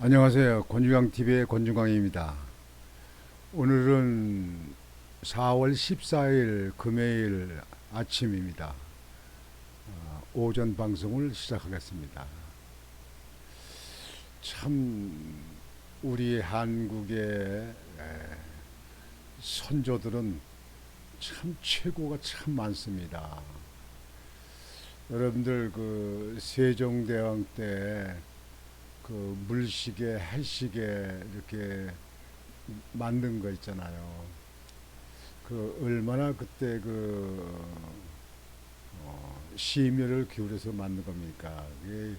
안녕하세요. 권중광TV의 권중광입니다. 오늘은 4월 14일 금요일 아침입니다. 오전 방송을 시작하겠습니다. 참 우리 한국의 선조들은 참 최고가 참 많습니다. 여러분들 그 세종대왕 때 그 물시계, 해시계 이렇게 만든 거 있잖아요. 그 얼마나 그때 그 심혈을 기울여서 만든 겁니까? 이게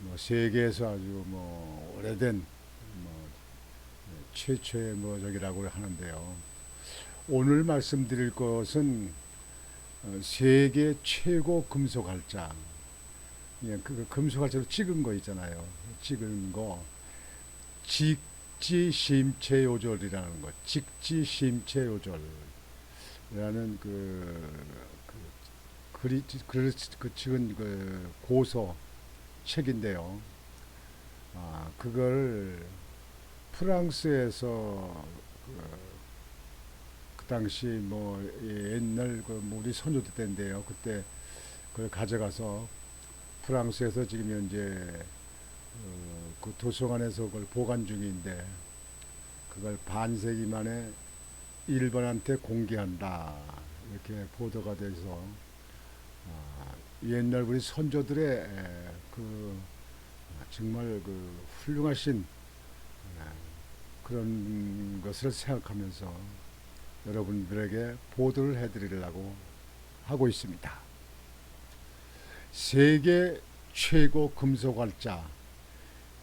뭐 세계에서 아주 뭐 오래된 뭐 최초의 뭐 저기라고 하는데요. 오늘 말씀드릴 것은 세계 최고 금속 활자. 예, 그 금속 활자로 찍은 거 있잖아요. 찍은 거 직지심체요절이라는 거. 직지심체요절이라는 그 찍은 그 고서 책인데요. 그걸 프랑스에서 그 당시 뭐 옛날 그 우리 선조들 때인데요. 그때 그걸 가져가서 프랑스에서 지금 현재 그 도서관에서 그걸 보관 중인데 그걸 반세기 만에 일본한테 공개한다 이렇게 보도가 돼서 옛날 우리 선조들의 그 정말 그 훌륭하신 그런 것을 생각하면서 여러분들에게 보도를 해드리려고 하고 있습니다. 세계 최고 금속활자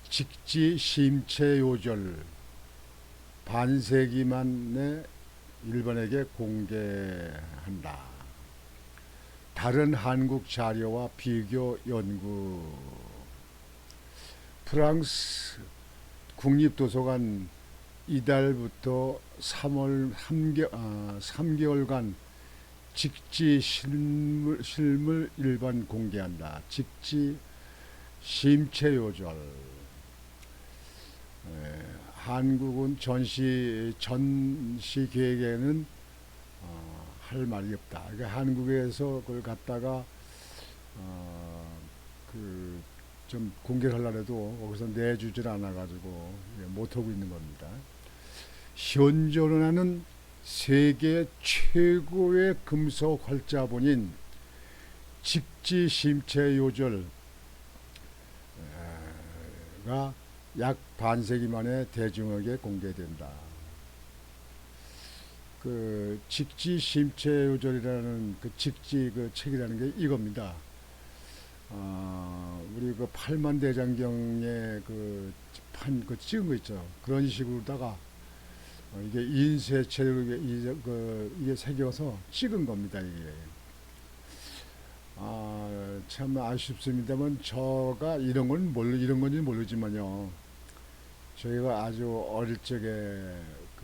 직지심체요절 반세기 만에 일본에게 공개한다. 다른 한국 자료와 비교 연구. 프랑스 국립도서관 이달부터 3월 3개월간 직지 실물 일반 공개한다. 직지 심체요절. 한국은 전시 계획에는 할 말이 없다. 그러니까 한국에서 그걸 갖다가 그 좀 공개를 하려고 해도 거기서 내주질 않아가지고 못하고 있는 겁니다. 현존하는 세계 최고의 금속 활자본인 직지심체요절가 약 반세기 만에 대중에게 공개된다. 그 직지심체요절이라는 그 직지 그 책이라는 게 이겁니다. 우리 그 팔만대장경에 그 찍은 거 있죠. 그런 식으로다가 이게 인쇄체를 이게 새겨서 찍은 겁니다. 이게 참 아쉽습니다만 저가 이런 건지 모르지만요. 저희가 아주 어릴 적에 그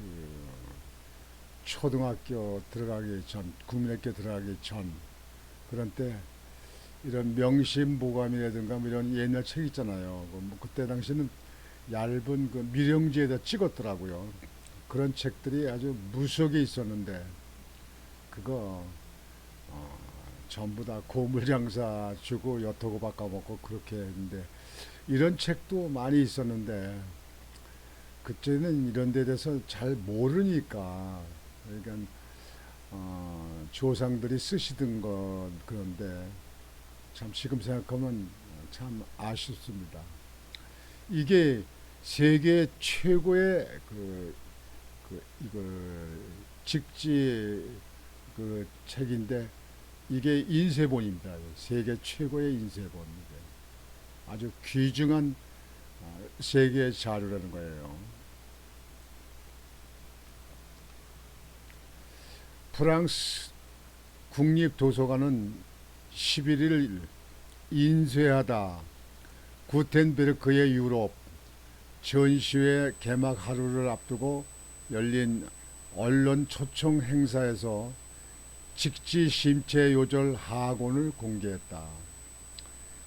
초등학교 들어가기 전, 국민학교 들어가기 전 그런 때 이런 명심보감이라든가 뭐 이런 옛날 책 있잖아요. 뭐 그때 당시는 얇은 그 밀영지에다 찍었더라고요. 그런 책들이 아주 무수하게 있었는데 그거 전부 다 고물장사 주고 엿하고 바꿔먹고 그렇게 했는데 이런 책도 많이 있었는데 그때는 이런 데 대해서 잘 모르니까 그러니까 조상들이 쓰시던 것 그런데 참 지금 생각하면 참 아쉽습니다. 이게 세계 최고의 이거 직지 그 책인데 이게 인쇄본입니다. 세계 최고의 인쇄본. 아주 귀중한 세계 자료라는 거예요. 프랑스 국립도서관은 11일 인쇄하다 구텐베르크의 유럽 전시회 개막 하루를 앞두고 열린 언론 초청 행사에서 직지심체요절 하곤을 공개했다.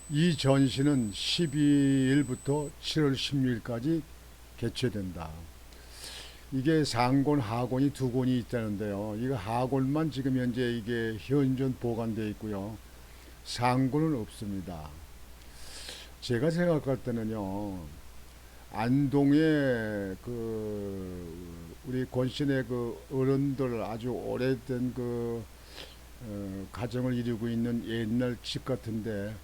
이 전시는 12일부터 7월 16일까지 개최된다. 이게 상권, 하권이 두 권이 있다는데요. 이거 하권만 지금 현재 이게 현존 보관되어 있고요. 상권은 없습니다. 제가 생각할 때는요, 안동에 우리 권신의 그 어른들 아주 오래된 가정을 이루고 있는 옛날 집 같은데,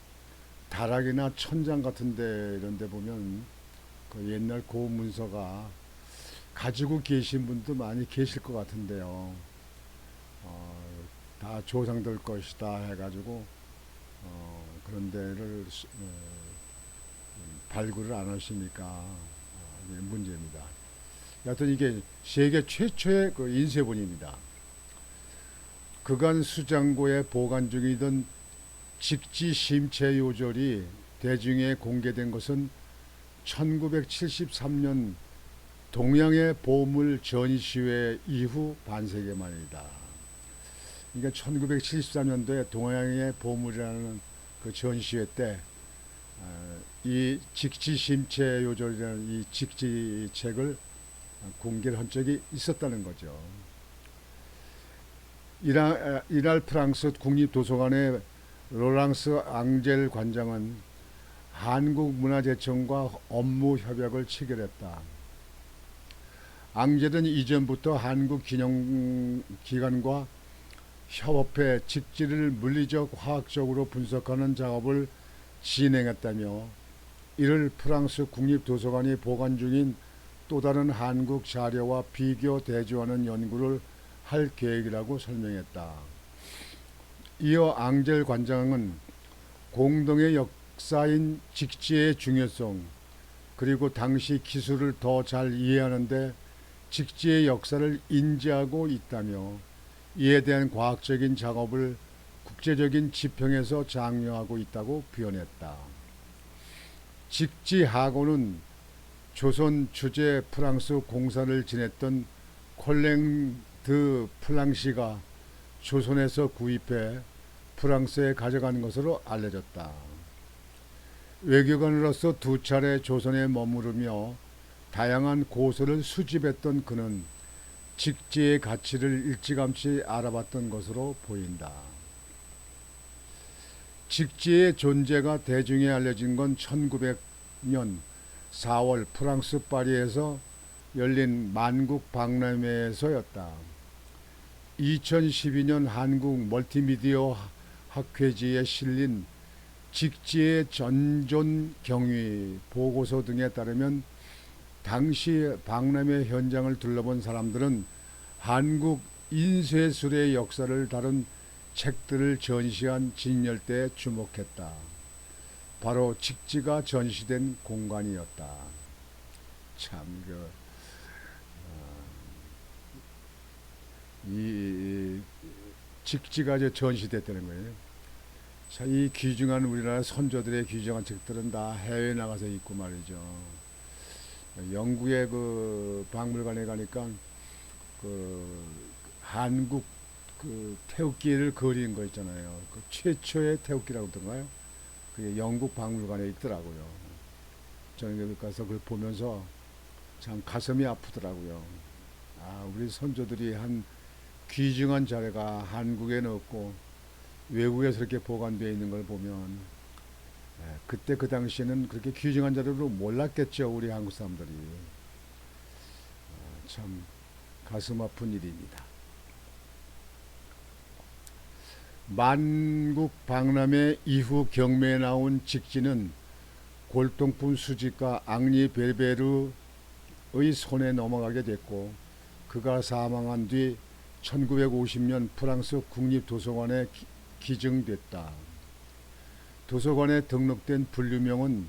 다락이나 천장 같은데 이런 데 보면 그 옛날 고문서가 가지고 계신 분도 많이 계실 것 같은데요. 다 조상들 것이다 해가지고 그런 데를 발굴을 안 하시니까 이게 문제입니다. 여하튼 이게 세계 최초의 그 인쇄본입니다. 그간 수장고에 보관 중이던 직지 심체 요절이 대중에 공개된 것은 1973년 동양의 보물 전시회 이후 반세기 만이다. 그러니까 1973년도에 동양의 보물이라는 그 전시회 때 이 직지심체 요절이라는 이 직지책을 공개를 한 적이 있었다는 거죠. 이날 프랑스 국립도서관의 로랑스 앙젤 관장은 한국문화재청과 업무 협약을 체결했다. 앙젤은 이전부터 한국기념기관과 협업해 직지를 물리적 화학적으로 분석하는 작업을 진행했다며 이를 프랑스 국립도서관이 보관 중인 또 다른 한국 자료와 비교 대조하는 연구를 할 계획이라고 설명했다. 이어 앙젤 관장은 공동의 역사인 직지의 중요성 그리고 당시 기술을 더 잘 이해하는 데 직지의 역사를 인지하고 있다며 이에 대한 과학적인 작업을 국제적인 지평에서 장려하고 있다고 표현했다. 직지하고는 조선 주재 프랑스 공사를 지냈던 콜랭 드 플랑시가 조선에서 구입해 프랑스에 가져간 것으로 알려졌다. 외교관으로서 두 차례 조선에 머무르며 다양한 고서를 수집했던 그는 직지의 가치를 일찌감치 알아봤던 것으로 보인다. 직지의 존재가 대중에 알려진 건 1900년 4월 프랑스 파리에서 열린 만국 박람회에서였다. 2012년 한국 멀티미디어 학회지에 실린 직지의 전존 경위 보고서 등에 따르면 당시 박람회 현장을 둘러본 사람들은 한국 인쇄술의 역사를 다룬 책들을 전시한 진열대에 주목했다. 바로 직지가 전시된 공간이었다. 참 이 직지가 전시됐다는 거예요. 자, 이 귀중한 우리나라 선조들의 귀중한 책들은 다 해외에 나가서 있고 말이죠. 영국의 그 박물관에 가니까 그 한국 그 태극기를 그린 거 있잖아요. 그 최초의 태극기라고 그러던가요? 그게 영국 박물관에 있더라고요. 저는 여기 가서 그걸 보면서 참 가슴이 아프더라고요. 아, 우리 선조들이 한 귀중한 자료가 한국에는 없고 외국에서 이렇게 보관되어 있는 걸 보면 그때 그 당시에는 그렇게 귀중한 자료로 몰랐겠죠. 우리 한국 사람들이. 참 가슴 아픈 일입니다. 만국 박람회 이후 경매에 나온 직지는 골동품 수집가 앙리 베르베르의 손에 넘어가게 됐고 그가 사망한 뒤 1950년 프랑스 국립도서관에 기증됐다. 도서관에 등록된 분류명은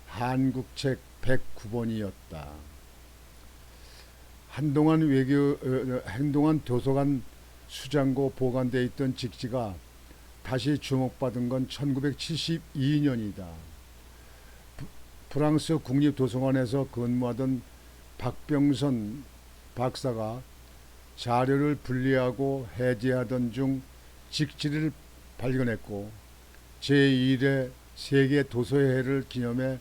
한국책 109번이었다. 한동안 도서관 수장고 보관되어 있던 직지가 다시 주목받은 건 1972년이다. 프랑스 국립도서관에서 근무하던 박병선 박사가 자료를 분리하고 해제하던 중 직지를 발견했고 제1회 세계 도서회를 기념해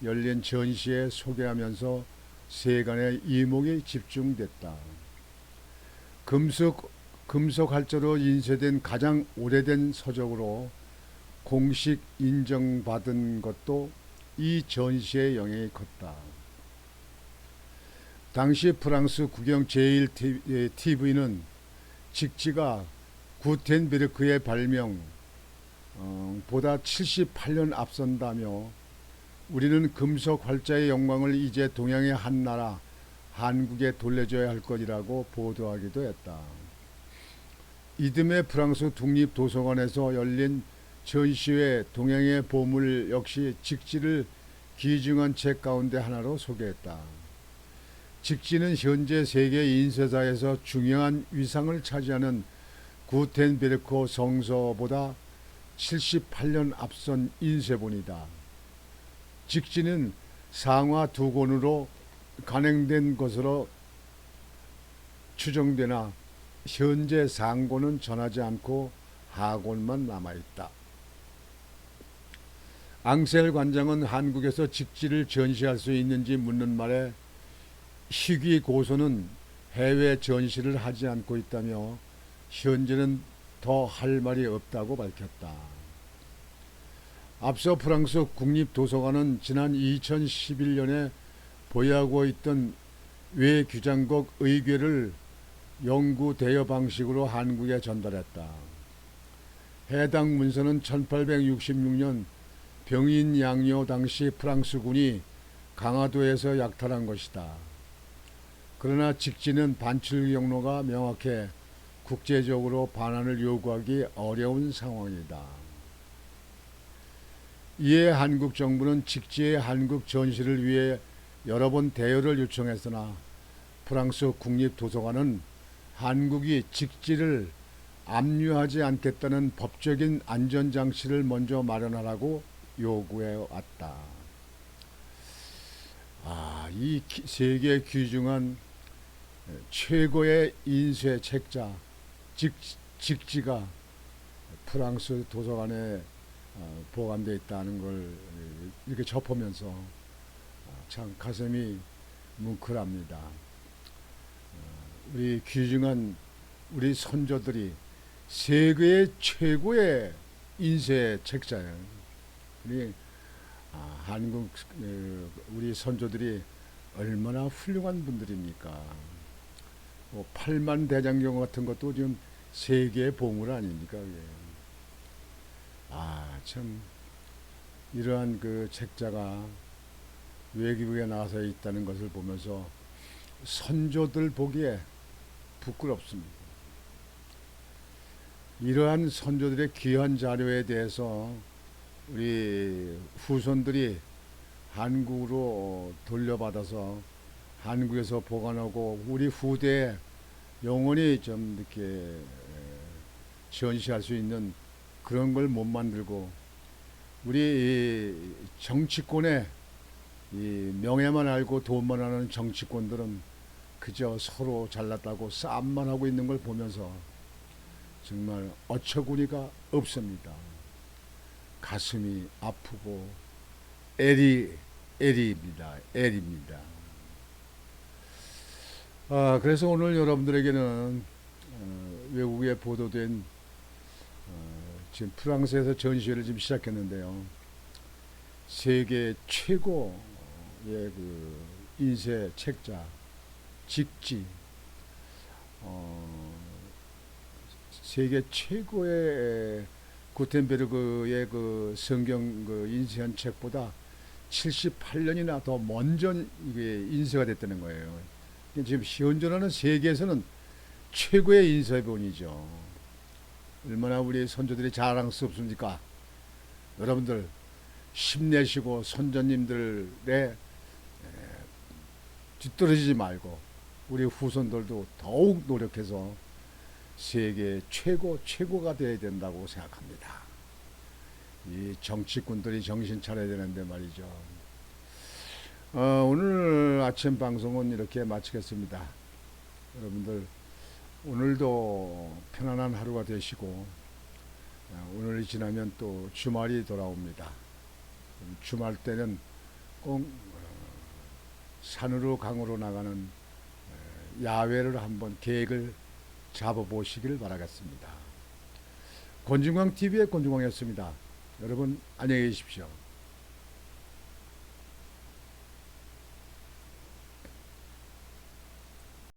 열린 전시에 소개하면서 세간의 이목이 집중됐다. 금속 활자로 인쇄된 가장 오래된 서적으로 공식 인정받은 것도 이 전시의 영향이 컸다. 당시 프랑스 국영 제1TV는 직지가 구텐베르크의 발명 보다 78년 앞선다며 우리는 금속 활자의 영광을 이제 동양의 한 나라 한국에 돌려줘야 할 것이라고 보도하기도 했다. 이듬해 프랑스 독립도서관에서 열린 전시회 동양의 보물 역시 직지를 기증한 책 가운데 하나로 소개했다. 직지는 현재 세계 인쇄사에서 중요한 위상을 차지하는 구텐베르크 성서보다 78년 앞선 인쇄본이다. 직지는 상하 2권으로 간행된 것으로 추정되나 현재 상권은 전하지 않고 하권만 남아있다. 앙셀 관장은 한국에서 직지를 전시할 수 있는지 묻는 말에 희귀 고서는 해외 전시를 하지 않고 있다며 현재는 더 할 말이 없다고 밝혔다. 앞서 프랑스 국립도서관은 지난 2011년에 보유하고 있던 외규장국 의궤를 영구 대여 방식으로 한국에 전달했다. 해당 문서는 1866년 병인 양요 당시 프랑스군이 강화도에서 약탈한 것이다. 그러나 직지는 반출 경로가 명확해 국제적으로 반환을 요구하기 어려운 상황이다. 이에 한국 정부는 직지의 한국 전시를 위해 여러 번 대여를 요청했으나 프랑스 국립도서관은 한국이 직지를 압류하지 않겠다는 법적인 안전장치를 먼저 마련하라고 요구해 왔다. 이 세계 귀중한 최고의 인쇄 책자 직지가 프랑스 도서관에 보관되어 있다는 걸 이렇게 접하면서 참 가슴이 뭉클합니다. 우리 귀중한 우리 선조들이 세계 최고의 인쇄 책자예요. 우리 한국 우리 선조들이 얼마나 훌륭한 분들입니까? 뭐 8만 대장경 같은 것도 지금 세계의 보물 아닙니까? 참 이러한 그 책자가 외국에 나와서 있다는 것을 보면서 선조들 보기에 부끄럽습니다. 이러한 선조들의 귀한 자료에 대해서 우리 후손들이 한국으로 돌려받아서 한국에서 보관하고 우리 후대에 영원히 좀 이렇게 전시할 수 있는 그런 걸 못 만들고 우리 정치권에 이 명예만 알고 돈만 하는 정치권들은 그저 서로 잘났다고 싸움만 하고 있는 걸 보면서 정말 어처구니가 없습니다. 가슴이 아프고 애리입니다. 그래서 오늘 여러분들에게는 외국에 보도된 지금 프랑스에서 전시회를 지금 시작했는데요. 세계 최고의 그 인쇄 책자 직지, 세계 최고의 구텐베르그의 그 성경 그 인쇄한 책보다 78년이나 더 먼저 이게 인쇄가 됐다는 거예요. 지금 현존하는 세계에서는 최고의 인쇄본이죠. 얼마나 우리 선조들이 자랑스럽습니까? 여러분들 힘내시고 선조님들의 뒤떨어지지 말고 우리 후손들도 더욱 노력해서 세계 최고가 되어야 된다고 생각합니다. 이 정치꾼들이 정신 차려야 되는데 말이죠. 오늘 아침 방송은 이렇게 마치겠습니다. 여러분들 오늘도 편안한 하루가 되시고 오늘이 지나면 또 주말이 돌아옵니다. 주말 때는 꼭 산으로 강으로 나가는 야외를 한번 계획을 잡아보시길 바라겠습니다. 권중광 TV의 권중광이었습니다. 여러분 안녕히 계십시오.